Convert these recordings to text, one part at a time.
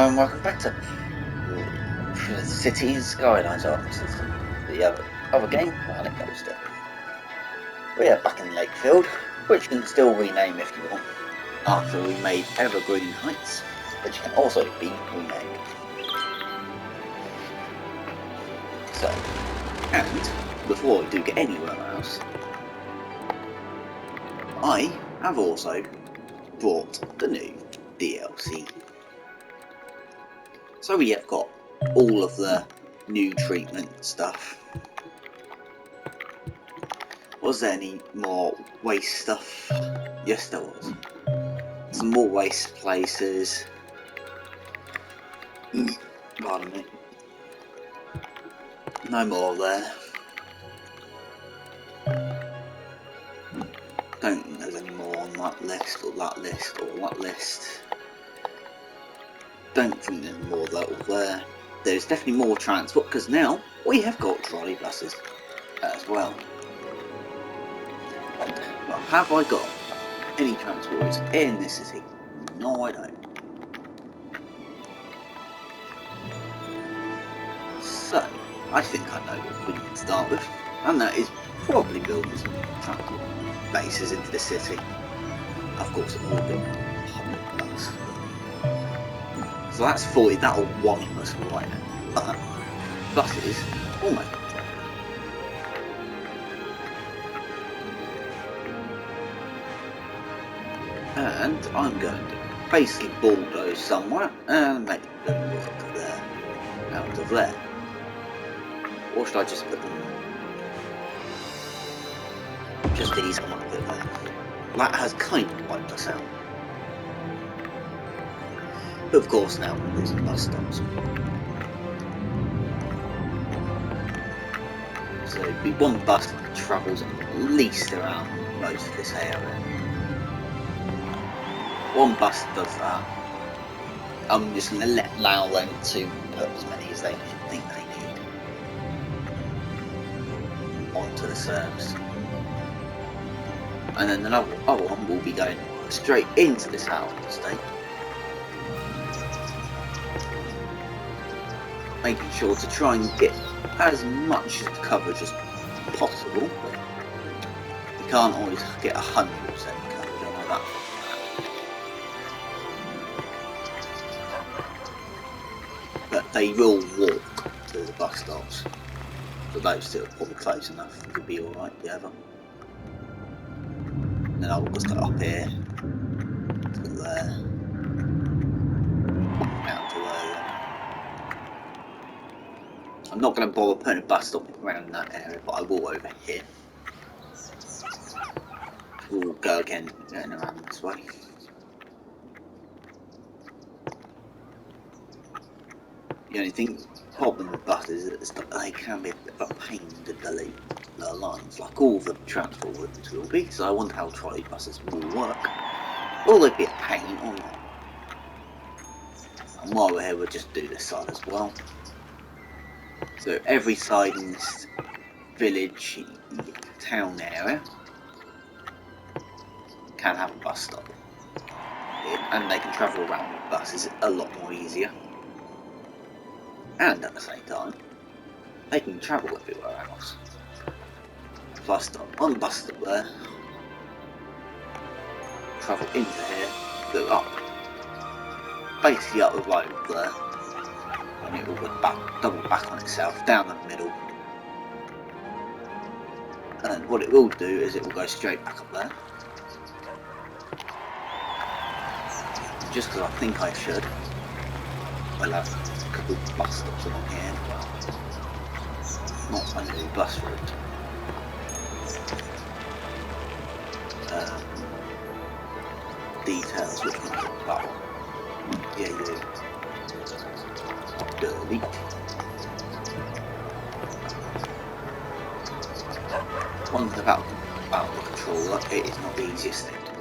Welcome back to the Cities Skylines offices. The other game, Roller Coaster. We are back in Lakefield, which you can still rename if you want, after we made Evergreen Heights, which can also be renamed. So, and before we do get anywhere else, I have also brought the new DLC. So we have got all of the new treatment stuff. Was there any more waste stuff? Yes, there was. Some more waste places. Pardon me. No more there. Don't think there's any more on that list, or that list, or that list. Don't think there's more that there. There's definitely more transport, because now we have got trolley buses as well. Well, have I got any transports in this city? No, I don't. So, I think I know what we can start with, and that is probably building some transport bases into the city. Of course, it will be public bus. So that's 40, that'll wine us right now. But buses, almost. And I'm going to basically bulldoze somewhere and make them work there, out of there. Or should I just put them just these on a bit there? That has kind of wiped us out. But of course now there's bus stops. So it'd be one bus that travels at least around most of this area. One bus does that. I'm just going to allow them to put as many as they think they need onto the service. And then another one will be going straight into this housing estate. Making sure to try and get as much coverage as possible. You can't always get 100% coverage, I know that. But they will walk to the bus stops. So those two are probably close enough to be alright together. And then I'll just go up here to there. Down to there. I'm not going to bother putting a bus stop around that area, but I will over here. We'll go again, going around this way. The only problem with buses is that they can be a bit of a pain to delete the lines, like all the transport routes will be. So I wonder how trolley buses will work. Will they be a pain or not? And while we're here, we'll just do this side as well. So every side in this village, town area can have a bus stop, and they can travel around with buses a lot more easier. And at the same time, they can travel everywhere else. Bus stop on the bus stop there, travel into here, go up, basically up the road there, and it will go back, double back on itself, down the middle. And what it will do is it will go straight back up there. Just because I think I should, I'll have a couple of bus stops along here. Not a new bus route. Details, which one is it? That one. Yeah, you. Dirty. One thing about the controller, it is not the easiest thing to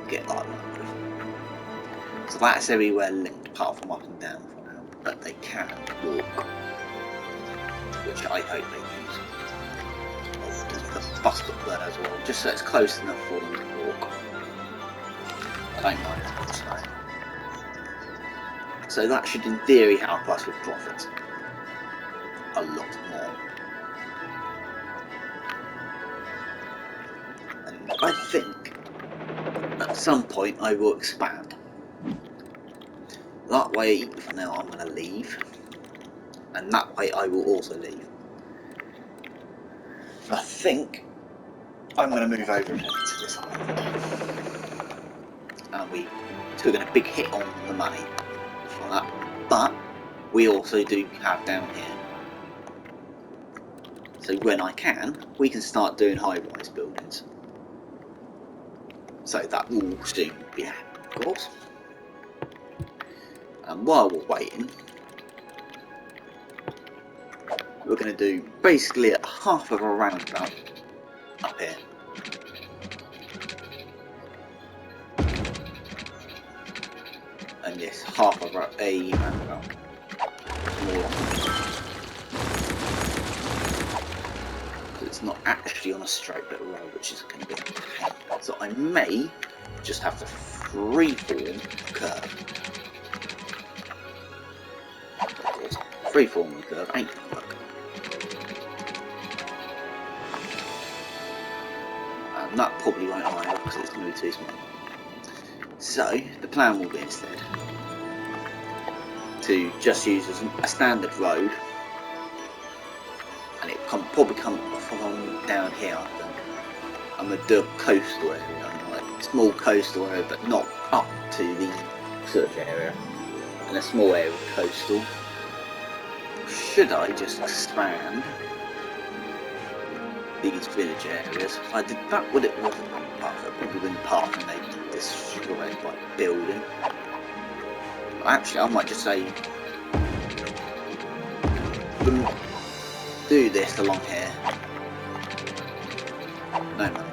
get like that with. So that's everywhere linked, apart from up and down for now. But they can walk, which I hope they use. I'll just put the bus stop there as well, just so it's close enough for them to walk. I don't mind that much though. So that should in theory help us with profits a lot more. And I think at some point I will expand. That way for now I'm going to leave, and that way I will also leave. I think I'm going to move over to this island. And we took a big hit on the money for that, but we also do have down here. So when I can, we can start doing high-rise buildings. So that will soon be happening, of course. And while we're waiting, we're going to do basically half of a roundabout up here. And yes, half of a roundabout. It's not actually on a straight bit of road, which is going to be a pain. So I may just have to freeform a curve. Of course, freeform a curve ain't going to work. And that probably won't either because it's going to be too small. So the plan will be instead to just use as a standard road, and it can probably come from down here, I think. I'm going to do a coastal area, like small coastal area, but not up to the search area, and a small area of coastal. Should I just expand these village areas? If I did that, would it wasn't part of it, probably wouldn't part and they destroy it by building. Actually, I might just say do this along here. No money.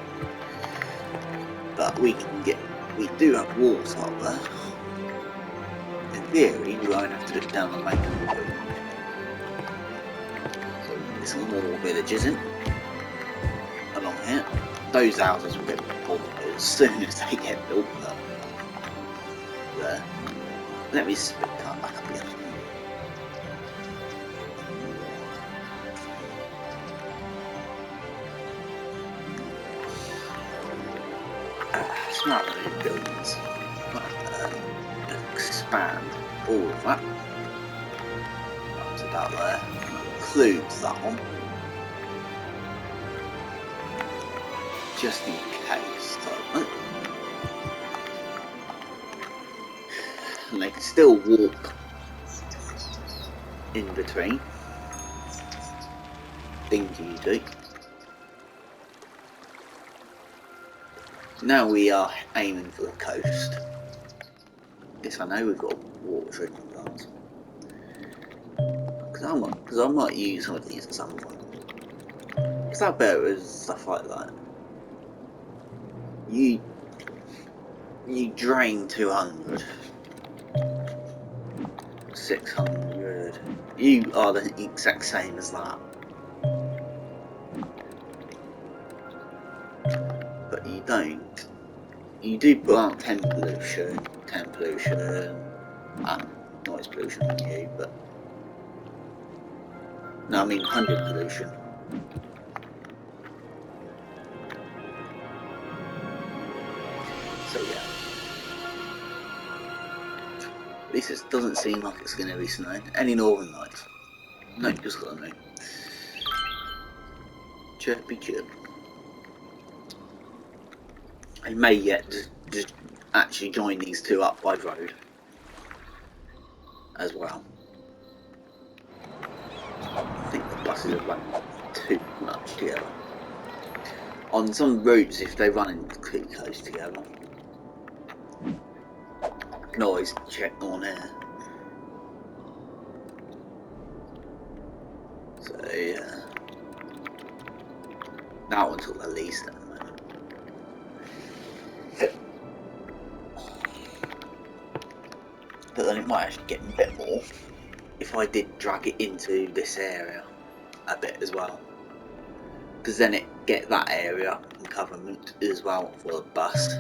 But we do have walls up there. In theory, we won't have to look down the main road. So there's some more villages in along here. Those houses will get built as soon as they get built up. There. Let me split that back up again. Smart new buildings. Expand all of that. That's about there. Includes that one. Just in case. So, and they can still walk in between. Things you do. Now we are aiming for the coast. Yes, I know we've got water treatment plants. Because I might use some of these at some point. Because I bet with stuff like that. You drain 200. 600. You are the exact same as that. But you don't. You do put out 10 pollution, noise pollution on you, but no, I mean 100 pollution. So yeah. At least it doesn't seem like it's going to be snowing. Any northern lights? No, just got a moon. Chirpy chirp. I may yet just actually join these two up by road as well. I think the buses are running too much together. On some routes, if they run in too close together, I can always check on air. So yeah, that one took the least at the moment. But then it might actually get a bit more if I did drag it into this area a bit as well, because then it get that area in government as well for the bus.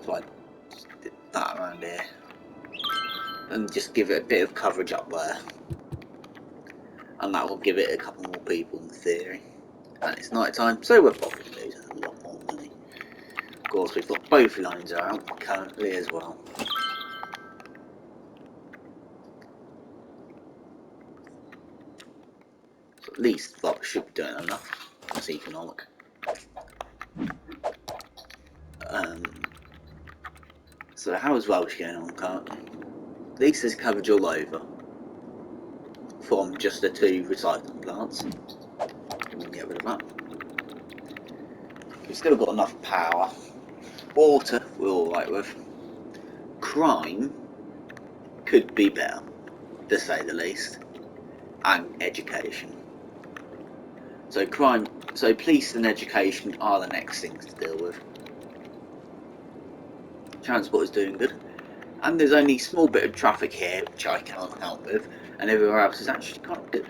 So I just did that around here. And just give it a bit of coverage up there. And that will give it a couple more people in theory. And it's night time, so we're probably losing a lot more money. Of course, we've got both lines out currently as well. So at least Bob should be doing enough. That's economic. So how is Welsh going on currently? At least there's coverage all over. From just the 2 recycling plants. We can get rid of that. We've still got enough power. Water, we're alright with. Crime could be better, to say the least. And education. So police and education are the next things to deal with. Transport is doing good. And there's only a small bit of traffic here, which I can't help with. And everywhere else is actually quite good.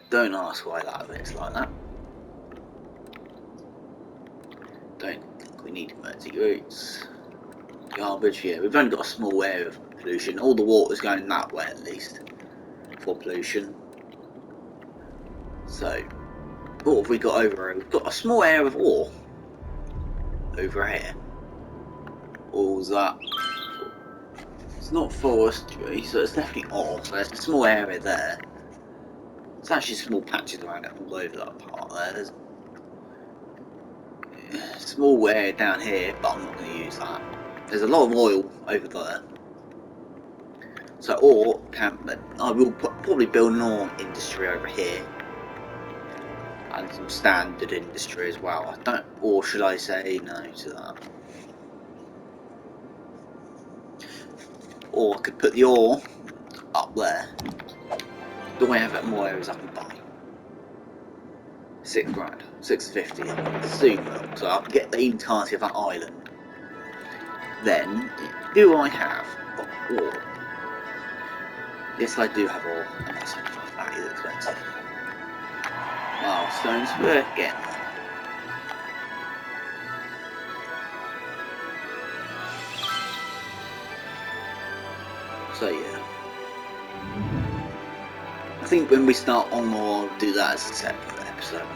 Don't ask why that bit's like that. Don't think we need emergency routes. Garbage, yeah, we've only got a small area of pollution. All the water's going that way at least. For pollution. So, what have we got over here? We've got a small area of ore. Over here. Or was that? It's not forestry, so it's definitely ore. So there's a small area there. There's actually small patches around it all over that part there. There's a small area down here, but I'm not going to use that. There's a lot of oil over there. So ore can, I will probably build an ore industry over here. And some standard industry as well. I don't, or should I say no to that? Or I could put the ore up there. Do I have more areas I can buy? 6 grand, 650. Soon will, so I can get the entirety of that island. Then, do I have ore? Yes, I do have ore, and that's that is expensive. Milestones, we're getting there. So yeah, I think when we start on more, I'll do that as a separate episode.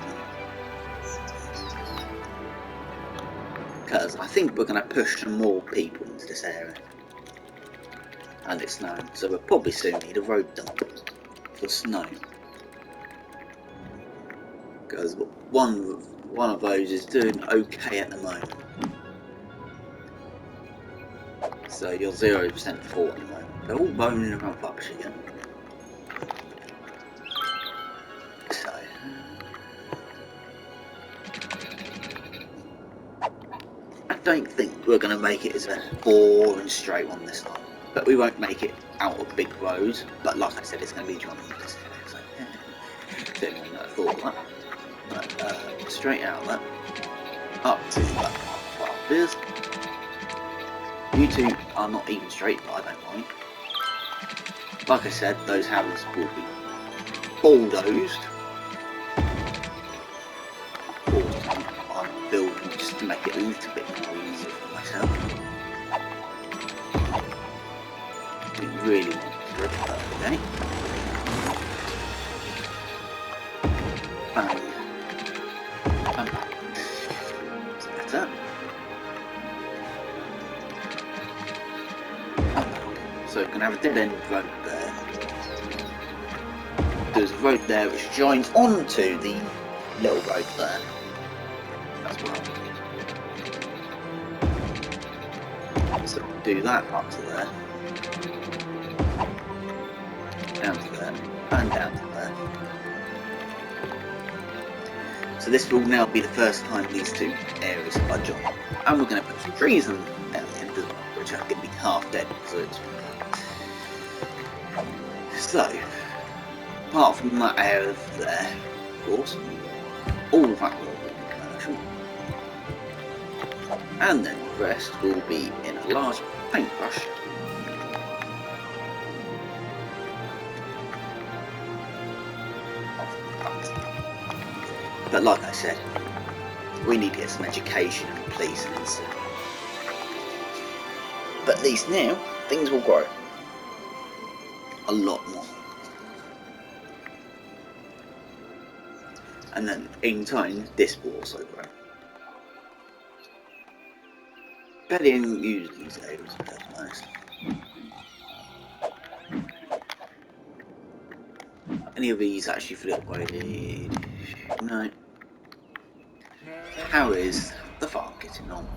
Because I think we're going to push some more people into this area. And it's snowing, so we'll probably soon need a road dump for snow. Because one of those is doing okay at the moment. So you're 0% full at the moment. They're all boning around rubbish again. So I don't think we're going to make it as a boring straight one this time. But we won't make it out of big roads. But like I said, it's going to be joining this area. So don't really know thought of that. But straight out that. Up to that part. Well, you two are not even straight, but I don't mind. Like I said, those houses will be bulldozed. Or I'm building just to make it a little bit more easy for myself. We really want to rip that today. Bang. Bang. That's better. So we're going to have a dead end road there. There's a road there which joins onto the little road there as well. So we'll do that up to there, down to there, and down to there. So this will now be the first time these two areas are joined. And we're going to put some trees in down the end as well, which are going to be half dead, so it's... So, apart from that area there, of course, all of that will be commercial. And then the rest will be in a large paintbrush. But like I said, we need to get some education and policing and stuff. But at least now, things will grow a lot more. And then in time, this will also grow. Barely anyone uses these areas, to be honest. Any of these actually fully upgraded? No. How is the farm getting on?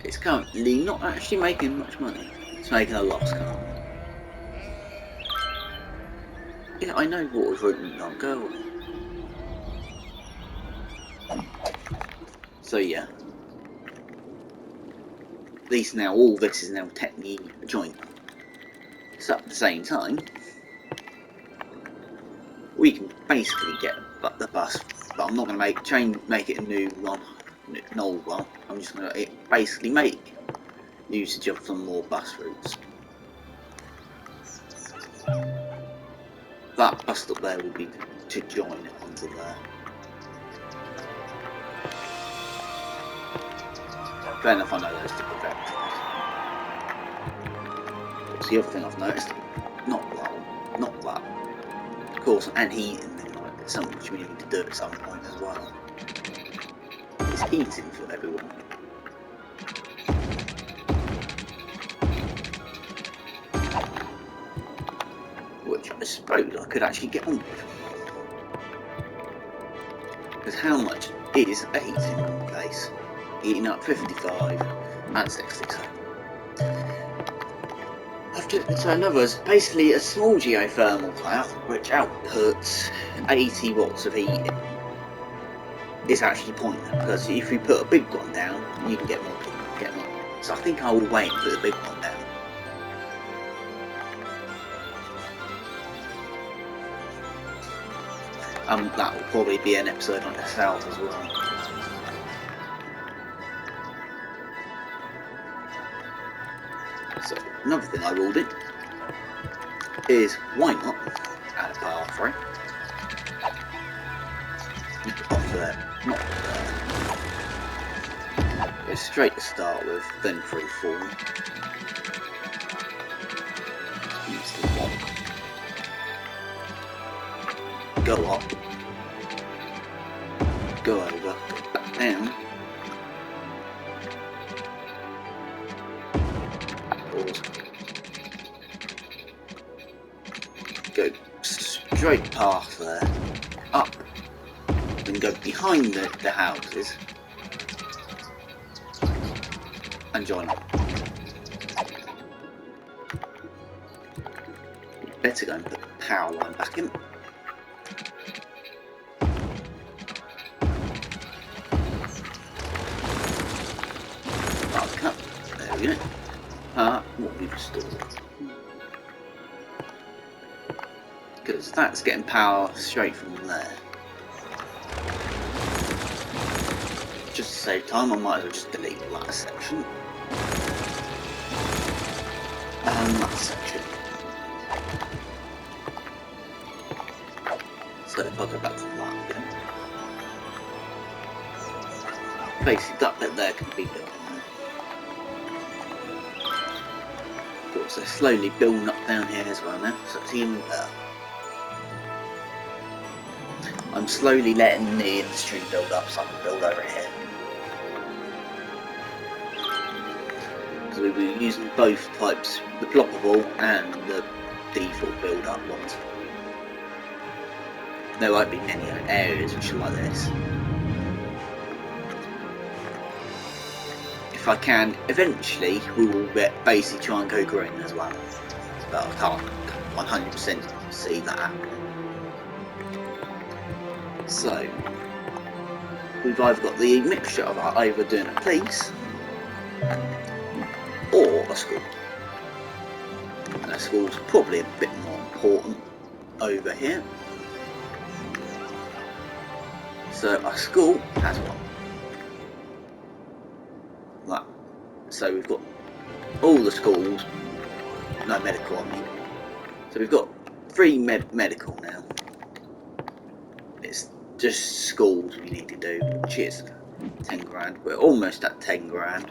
It's currently not actually making much money. It's making a loss currently. Yeah, I know water's running on, go away. So yeah. At least now all this is now technically joint. So at the same time, we can basically get the bus, but I'm not going to make it a new one, an old one. I'm just going to basically make usage of some more bus routes. That bus stop there will be to join it onto there. Fair enough, I know those to prevent it. What's the other thing I've noticed? Not that. Of course, and heating thing like that, something which we need to do at some point as well. It's heating for everyone. Which I suppose I could actually get on with. Because how much is a heating place? Heating up 55 and 66. So in other words, basically a small geothermal plant which outputs 80 watts of heating is actually pointless, because if you put a big one down, you can get more. So I think I will wait and put a big one down. That will probably be an episode on itself as well. So another thing I will do is, why not add a pathway off there, not there. Go straight to start with, then through form. Use the block. Go up. Go over. Go back down. Pause. Go straight past there. Up. Then go behind the houses. And join up. Better go and put the power line back in. Cut. There we go. What we've restored. Because that's getting power straight from there. Just to save time, I might as well just delete that section. And that section. So if I go back to that again. Basically that bit there can be built on. Of course they're slowly building up down here as well now, so it's even better. I'm slowly letting the industry build up so I can build over here. Because we were using both types, the blockable and the default build up ones. There won't be many areas which are like this. If I can, eventually we will basically try and go green as well. But I can't 100% see that happening. So, we've either got the mixture of either doing a place or a school. And a school's probably a bit more important over here. So a school has one. Right. So we've got all the schools, no medical I mean. So we've got 3 medical now. It's just schools we need to do, which is 10 grand. We're almost at 10 grand.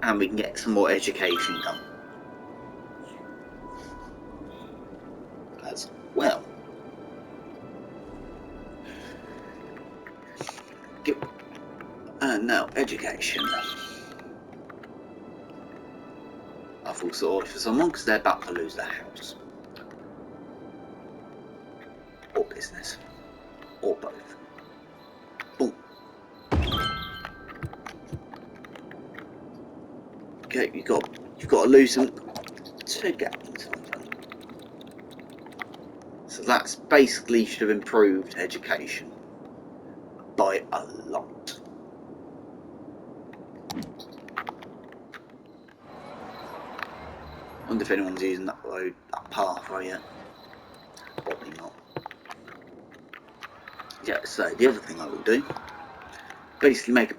And we can get some more education done as well. Now, education. I feel sorry for someone because they're about to lose their house. Or business. Or both. Boom. Okay, you've got to lose them to get something. So that's basically should have improved education by a lot. I wonder if anyone's using that road, that pathway yet. Probably not. Yeah, so the other thing I will do, basically make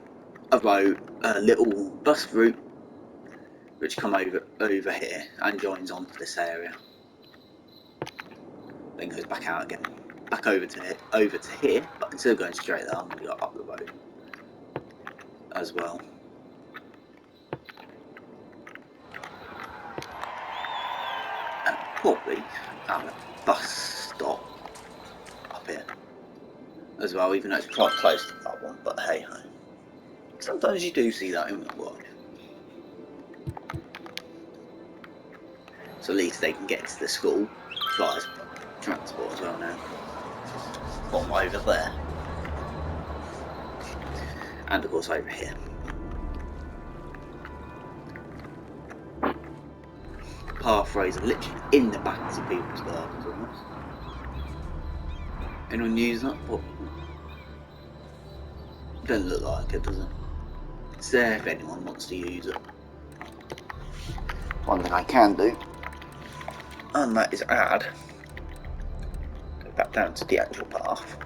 a road, a little bus route, which come over here and joins onto this area. Then goes back out again, back over to here. But instead of going straight there, I'm going to go up the road as well. And probably have a bus stop up here as well, even though it's quite close to that one. But hey ho, sometimes you do see that in the world. So at least they can get to the school via transport as well now. From over there. And of course over here. Pathways are literally in the backs of people's gardens almost. Anyone use that? What? Doesn't look like it, does it? It's there if anyone wants to use it. One thing I can do, and that is add, go back down to the actual path,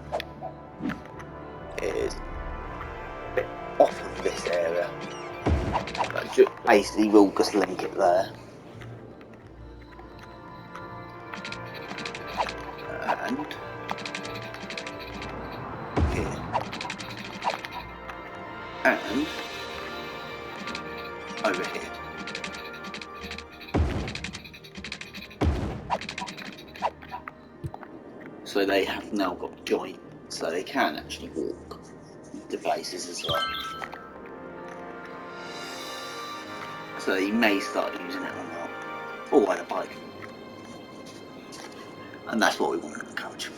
is a bit off of this area. Basically we'll just link it there. And here. And over here. So they have now got joint, so they can actually walk to places as well. So you may start using it or not, or ride a bike. And that's what we want to encourage.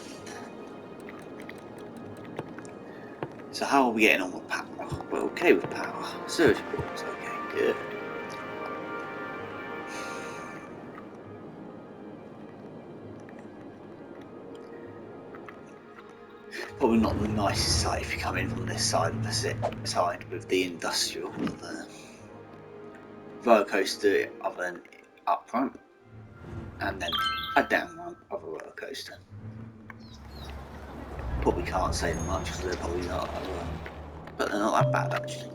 So how are we getting on with power? We're okay with power. Surge boards, okay, good. Probably not the nicest site if you come in from this side of the side with the industrial. The roller coaster of an up front, and then a down ramp of a roller coaster. Probably can't say them much because they're probably not, but they're not that bad actually.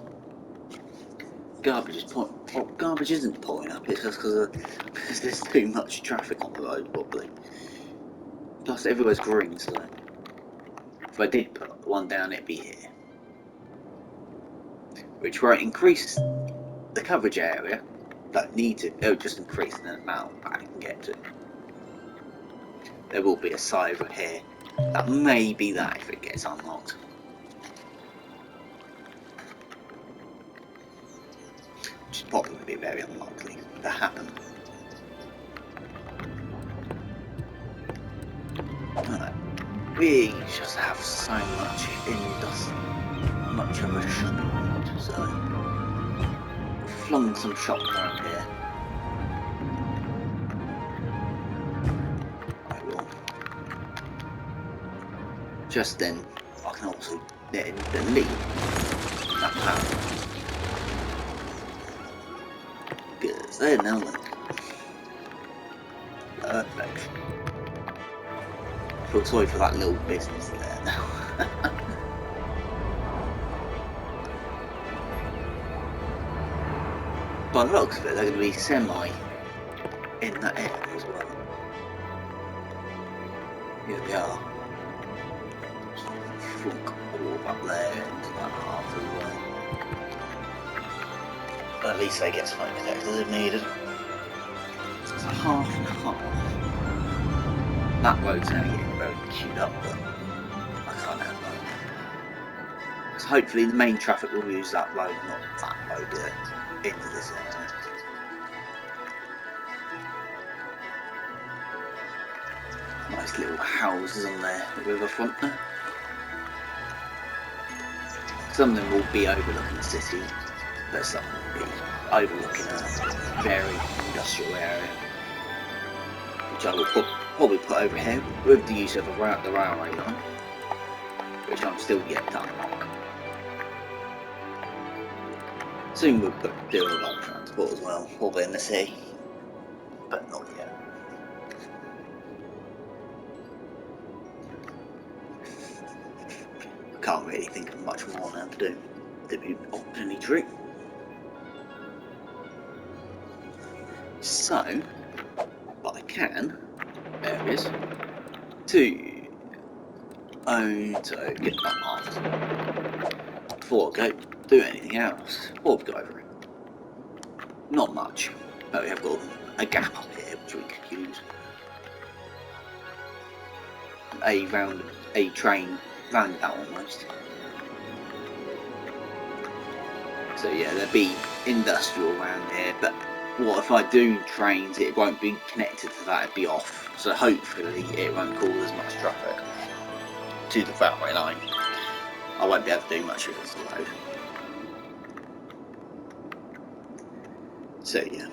Garbage isn't pulling up, it's just because there's too much traffic on the road probably. Plus everywhere's green, so if I did put one down it'd be here. Which won't increase the coverage area, don't need to, it'll just increase the amount I can get to. There will be a side over here, that may be that if it gets unlocked. Which is probably going to be very unlikely to happen. Alright, we just have so much much of a shopping mall, so flung some shops around here. I will. Just then, I can also then delete that power. Because they're now linked. Perfect. I feel sorry for that little business there now. By the looks of it, they're going to be semi in that area as well. Here they are. Flunk walk up there and like half as well. But at least they get smoke detectors if needed. So it's a half and half. That road's now getting very queued up, but I can't have that. So hopefully the main traffic will use that road, not that road into this area. Nice little houses on the riverfront there. Some of them will be overlooking the city, but some will be overlooking a very industrial area, which I will probably put over here with the use of the railway line, which I'm still yet to unlock. Soon we'll do a lot of transport as well, probably in the sea, but not yet. Can't really think of much more now to do. To be openly true. So, what I can, areas to own, so get that marked before I go do anything else. What have we got over it? Not much, but we have got a gap up here which we could use. A train roundabout almost. So yeah, there'll be industrial around here, but what if I do trains, it won't be connected to that, it'll be off. So hopefully it won't cause as much traffic to the railway line. I won't be able to do much if it's loud. So yeah.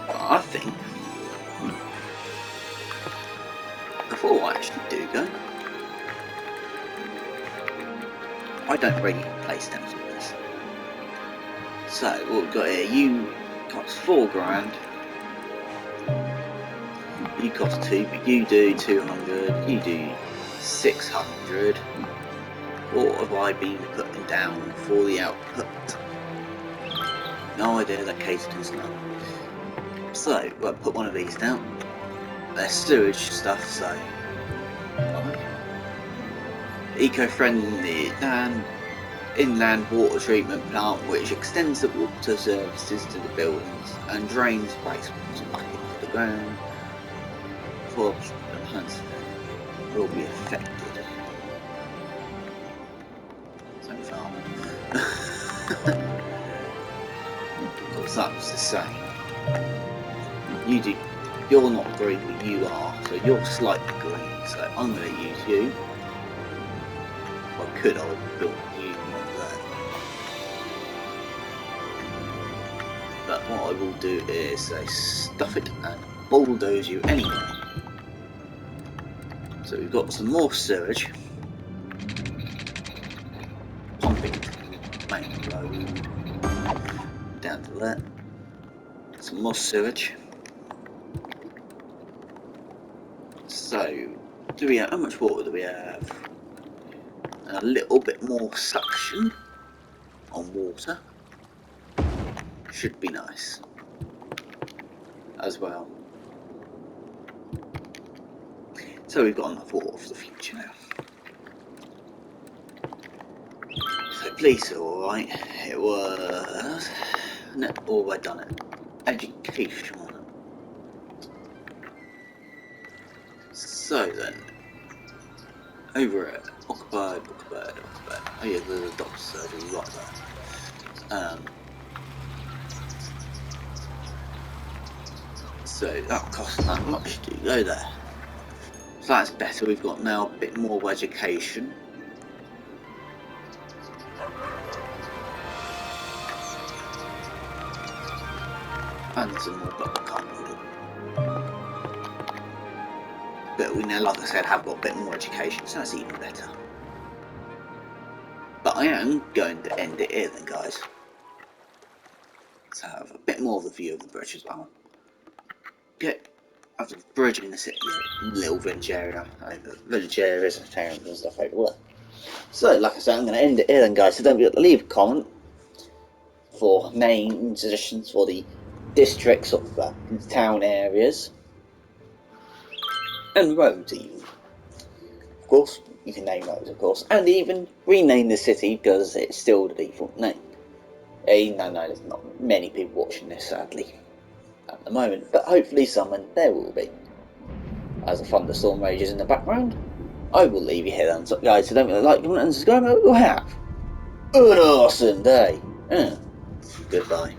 But I think before I actually do go, I don't really play stamps with this. So what we've got here, you cost £4 grand, you cost 2, but you do 200, you do 600. What have I been putting down for the output? No idea, that case does not. So we'll put one of these down. They're sewage stuff, so eco-friendly inland water treatment plant which extends the water services to the buildings and drains wastewater back into the ground before the plants will be affected. So far. Because that's the same. You're not green, but you are, so you're slightly green, so I'm going to use you. Or could I build you one there? But what I will do is say stuff it and bulldoze you anyway. So we've got some more sewage pumping main road down to there. Some more sewage. So how much water do we have? And a little bit more suction on water should be nice as well. So we've got enough water for the future now. So police are alright. It was I done it. Education. So then, over at occupied. Oh yeah, there's a doctor's surgery right there. So that costs that much to go there. So that's better. We've got now a bit more education. And some more, but I can't really. But we now, like I said, have got a bit more education, so that's even better. But I am going to end it here then, guys. So have a bit more of the view of the bridge as well. Have the bridge in the city, little village area, village areas and towns and stuff over there. So, like I said, I'm going to end it here then, guys. So don't forget to leave a comment for main suggestions for the districts of town areas and roads even. course, you can name those, of course, and even rename the city because it's still the default name. No, there's not many people watching this, sadly, at the moment, but hopefully someone there will be. As a thunderstorm rages in the background, I will leave you here then, so guys, so don't forget to like, comment, and subscribe, and we'll have an awesome day. Goodbye.